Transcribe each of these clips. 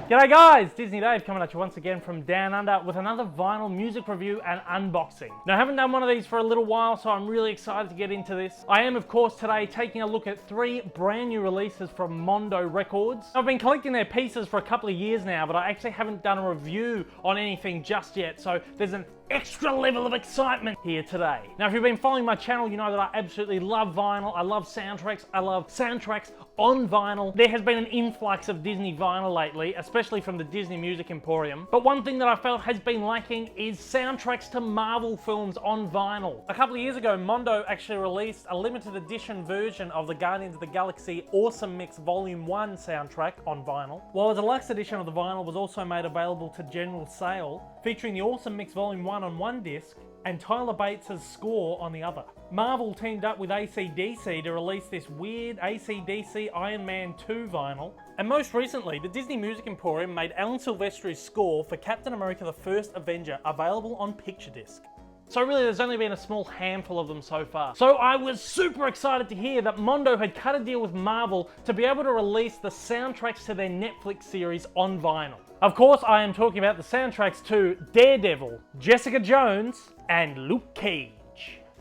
G'day guys, Disney Dave coming at you once again from Down Under with another vinyl music review and unboxing. Now I haven't done one of these for a little while, so I'm really excited to get into this. I am of course today taking a look at 3 brand new releases from Mondo Records. I've been collecting their pieces for a couple of years now, but I actually haven't done a review on anything just yet, so there's an extra level of excitement here today. Now if you've been following my channel, you know that I absolutely love vinyl, I love soundtracks, I love soundtracks on vinyl. There has been an influx of Disney vinyl lately, especially from the Disney Music Emporium. But one thing that I felt has been lacking is soundtracks to Marvel films on vinyl. A couple of years ago, Mondo actually released a limited edition version of the Guardians of the Galaxy Awesome Mix Volume 1 soundtrack on vinyl, while a deluxe edition of the vinyl was also made available to general sale, featuring the Awesome Mix Volume 1 on one disc and Tyler Bates' score on the other. Marvel teamed up with AC/DC to release this weird AC/DC Iron Man 2 vinyl. And most recently, the Disney Music Emporium made Alan Silvestri's score for Captain America the First Avenger available on picture disc. So really there's only been a small handful of them so far. So I was super excited to hear that Mondo had cut a deal with Marvel to be able to release the soundtracks to their Netflix series on vinyl. Of course, I am talking about the soundtracks to Daredevil, Jessica Jones, and Luke Cage.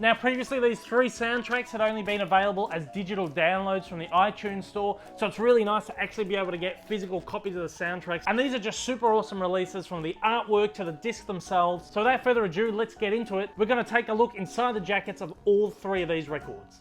Now previously these 3 soundtracks had only been available as digital downloads from the iTunes store, so it's really nice to actually be able to get physical copies of the soundtracks. And these are just super awesome releases, from the artwork to the disc themselves. So without further ado, let's get into it. We're going to take a look inside the jackets of all 3 of these records.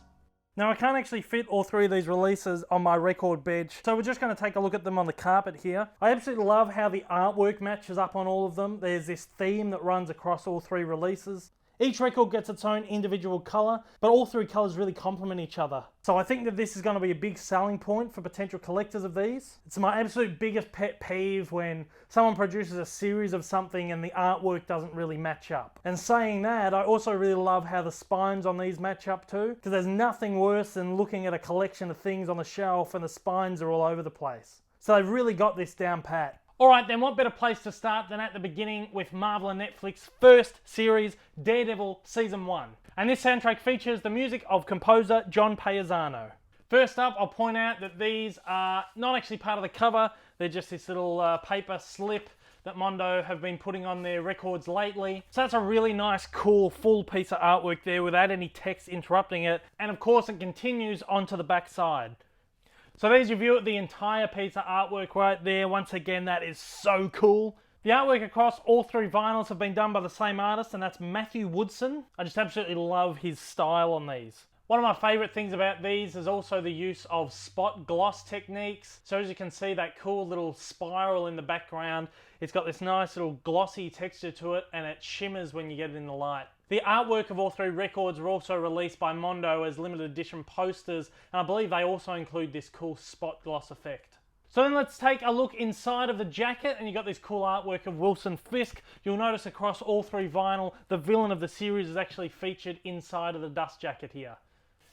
Now I can't actually fit all 3 of these releases on my record bench, so we're just going to take a look at them on the carpet here. I absolutely love how the artwork matches up on all of them. There's this theme that runs across all 3 releases. Each record gets its own individual colour, but all 3 colours really complement each other. So I think that this is going to be a big selling point for potential collectors of these. It's my absolute biggest pet peeve when someone produces a series of something and the artwork doesn't really match up. And saying that, I also really love how the spines on these match up too, because there's nothing worse than looking at a collection of things on the shelf and the spines are all over the place. So they've really got this down pat. Alright then, what better place to start than at the beginning with Marvel and Netflix's first series, Daredevil Season 1. And this soundtrack features the music of composer John Paesano. First up, I'll point out that these are not actually part of the cover, they're just this little paper slip that Mondo have been putting on their records lately. So that's a really nice, cool, full piece of artwork there without any text interrupting it. And of course it continues onto the back side. So there's your view of the entire piece of artwork right there. Once again, that is so cool. The artwork across all 3 vinyls have been done by the same artist, and that's Matthew Woodson. I just absolutely love his style on these. One of my favourite things about these is also the use of spot gloss techniques. So as you can see, that cool little spiral in the background, it's got this nice little glossy texture to it, and it shimmers when you get it in the light. The artwork of all 3 records were also released by Mondo as limited edition posters, and I believe they also include this cool spot gloss effect. So then let's take a look inside of the jacket, and you got this cool artwork of Wilson Fisk. You'll notice across all 3 vinyl, the villain of the series is actually featured inside of the dust jacket here.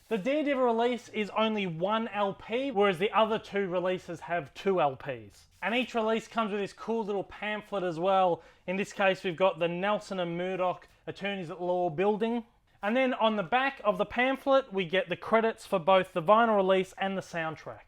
The Daredevil release is only 1 LP, whereas the other 2 releases have 2 LPs. And each release comes with this cool little pamphlet as well. In this case, we've got the Nelson and Murdoch Attorneys at Law building. And then on the back of the pamphlet, we get the credits for both the vinyl release and the soundtrack.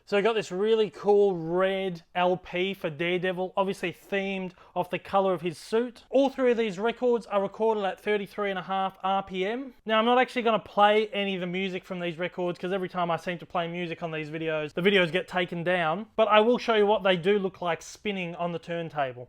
So we've got this really cool red LP for Daredevil, obviously themed off the colour of his suit. All 3 of these records are recorded at 33.5 RPM. Now I'm not actually going to play any of the music from these records, because every time I seem to play music on these videos, the videos get taken down. But I will show you what they do look like spinning on the turntable.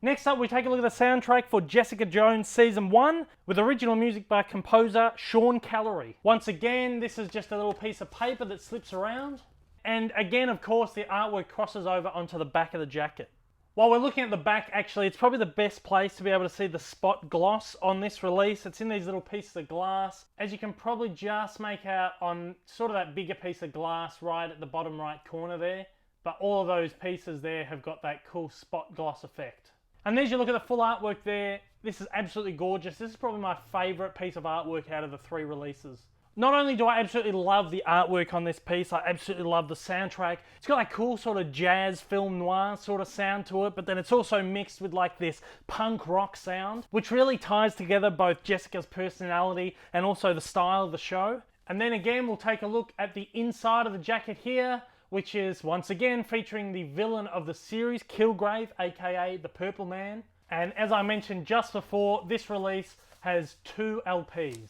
Next up, we take a look at the soundtrack for Jessica Jones Season 1 with original music by composer Sean Callery. Once again, this is just a little piece of paper that slips around. And again, of course, the artwork crosses over onto the back of the jacket. While we're looking at the back, actually, it's probably the best place to be able to see the spot gloss on this release. It's in these little pieces of glass. As you can probably just make out on sort of that bigger piece of glass right at the bottom right corner there. But all of those pieces there have got that cool spot gloss effect. And there's your look at the full artwork there. This is absolutely gorgeous. This is probably my favourite piece of artwork out of the 3 releases. Not only do I absolutely love the artwork on this piece, I absolutely love the soundtrack. It's got that cool sort of jazz film noir sort of sound to it, but then it's also mixed with like this punk rock sound, which really ties together both Jessica's personality and also the style of the show. And then again, we'll take a look at the inside of the jacket here, which is once again featuring the villain of the series, Kilgrave, aka the Purple Man. And as I mentioned just before, this release has 2 LPs.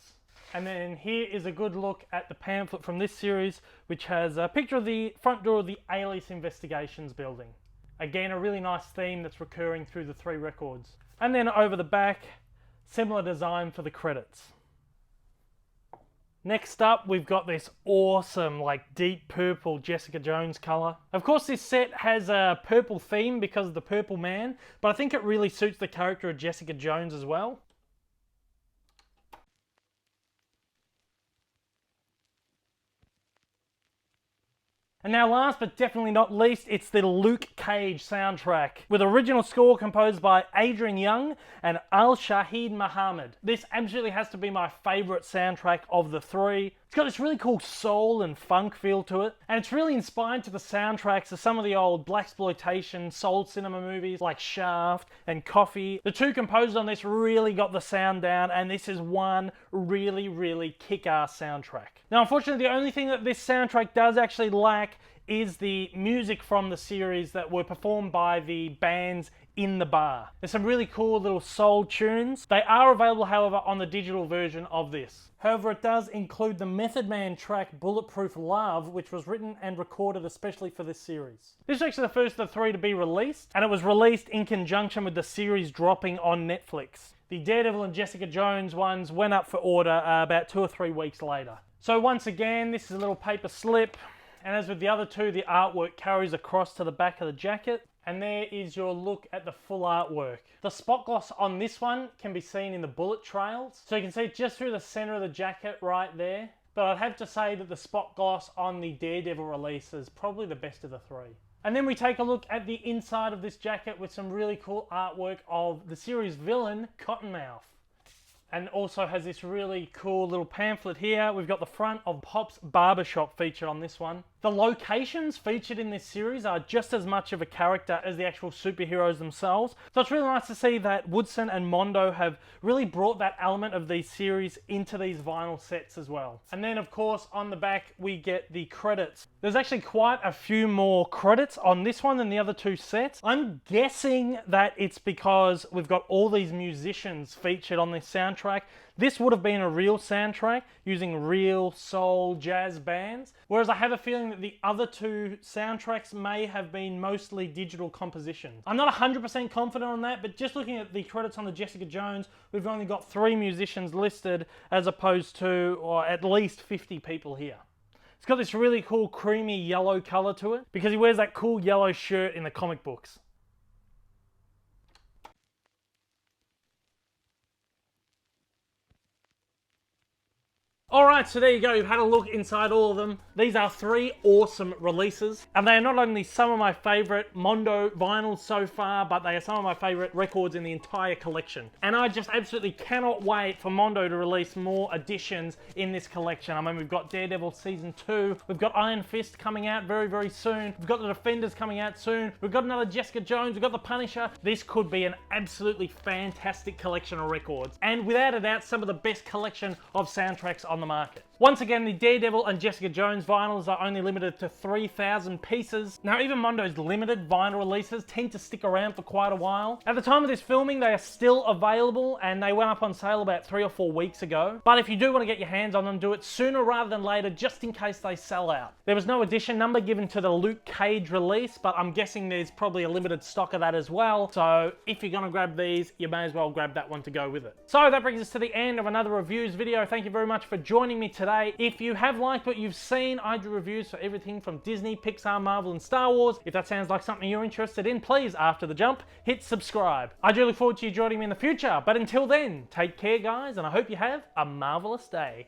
And then here is a good look at the pamphlet from this series, which has a picture of the front door of the Alias Investigations building. Again, a really nice theme that's recurring through the 3 records. And then over the back, similar design for the credits. Next up, we've got this awesome, like deep purple Jessica Jones color. Of course, this set has a purple theme because of the Purple Man, but I think it really suits the character of Jessica Jones as well. And now last but definitely not least, it's the Luke Cage soundtrack, with original score composed by Adrian Young and Al Shahid Muhammad. This absolutely has to be my favourite soundtrack of the 3. It's got this really cool soul and funk feel to it, and it's really inspired to the soundtracks of some of the old blaxploitation soul cinema movies like Shaft and Coffee. The 2 composers on this really got the sound down, and this is one really kick-ass soundtrack. Now unfortunately, the only thing that this soundtrack does actually lack is the music from the series that were performed by the bands in the bar. There's some really cool little soul tunes. They are available, however, on the digital version of this. However, it does include the Method Man track Bulletproof Love, which was written and recorded especially for this series. This is actually the first of the 3 to be released, and it was released in conjunction with the series dropping on Netflix. The Daredevil and Jessica Jones ones went up for order about 2 or 3 weeks later. So once again, this is a little paper slip, and as with the other 2, the artwork carries across to the back of the jacket. And there is your look at the full artwork. The spot gloss on this one can be seen in the bullet trails. So you can see it just through the center of the jacket right there. But I'd have to say that the spot gloss on the Daredevil release is probably the best of the 3. And then we take a look at the inside of this jacket with some really cool artwork of the series villain, Cottonmouth. And also has this really cool little pamphlet here. We've got the front of Pop's Barbershop featured on this one. The locations featured in this series are just as much of a character as the actual superheroes themselves. So it's really nice to see that Woodson and Mondo have really brought that element of these series into these vinyl sets as well. And then of course on the back we get the credits. There's actually quite a few more credits on this one than the other 2 sets. I'm guessing that it's because we've got all these musicians featured on this soundtrack. This would have been a real soundtrack using real soul jazz bands, whereas I have a feeling that the other 2 soundtracks may have been mostly digital compositions. I'm not 100% confident on that, but just looking at the credits on the Jessica Jones, we've only got 3 musicians listed as opposed to, or at least 50 people here. It's got this really cool creamy yellow color to it because he wears that cool yellow shirt in the comic books. Alright, so there you go, you've had a look inside all of them. These are 3 awesome releases, and they are not only some of my favourite Mondo vinyls so far, but they are some of my favourite records in the entire collection. And I just absolutely cannot wait for Mondo to release more editions in this collection. I mean, we've got Daredevil Season 2, we've got Iron Fist coming out very soon, we've got the Defenders coming out soon, we've got another Jessica Jones, we've got the Punisher. This could be an absolutely fantastic collection of records, and without a doubt, some of the best collection of soundtracks on the market. Once again, the Daredevil and Jessica Jones vinyls are only limited to 3,000 pieces. Now, even Mondo's limited vinyl releases tend to stick around for quite a while. At the time of this filming, they are still available, and they went up on sale about 3 or 4 weeks ago. But if you do want to get your hands on them, do it sooner rather than later, just in case they sell out. There was no edition number given to the Luke Cage release, but I'm guessing there's probably a limited stock of that as well. So if you're going to grab these, you may as well grab that one to go with it. So that brings us to the end of another reviews video. Thank you very much for joining me today. If you have liked what you've seen, I do reviews for everything from Disney, Pixar, Marvel, and Star Wars. If that sounds like something you're interested in, please, after the jump, hit subscribe. I do look forward to you joining me in the future, but until then, take care, guys, and I hope you have a marvelous day.